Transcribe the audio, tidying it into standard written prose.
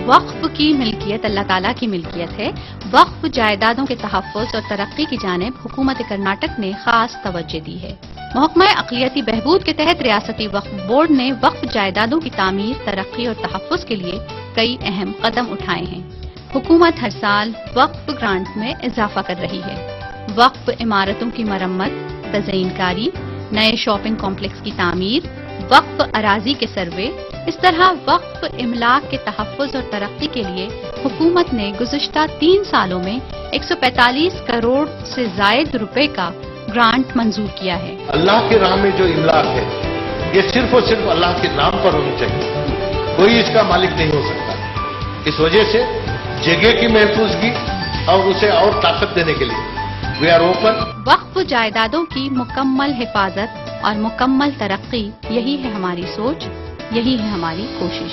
وقف کی ملکیت اللہ تعالیٰ کی ملکیت ہے۔ وقف جائیدادوں کے تحفظ اور ترقی کی جانب حکومت کرناٹک نے خاص توجہ دی ہے۔ محکمہ اقلیتی بہبود کے تحت ریاستی وقف بورڈ نے وقف جائیدادوں کی تعمیر، ترقی اور تحفظ کے لیے کئی اہم قدم اٹھائے ہیں۔ حکومت ہر سال وقف گرانٹ میں اضافہ کر رہی ہے۔ وقف عمارتوں کی مرمت، تزئین کاری، نئے شاپنگ کمپلیکس کی تعمیر، وقف اراضی کے سروے، اس طرح وقف املاک کے تحفظ اور ترقی کے لیے حکومت نے گزشتہ 3 سالوں میں 145 کروڑ سے زائد روپے کا گرانٹ منظور کیا ہے۔ اللہ کے راہ میں جو املاک ہے یہ صرف اور صرف اللہ کے نام پر ہونی چاہیے، کوئی اس کا مالک نہیں ہو سکتا۔ اس وجہ سے جگہ کی محفوظگی اور اسے اور طاقت دینے کے لیے وی آر اوپن۔ وقف جائیدادوں کی مکمل حفاظت اور مکمل ترقی، یہی ہے ہماری سوچ، یہی ہے ہماری کوشش۔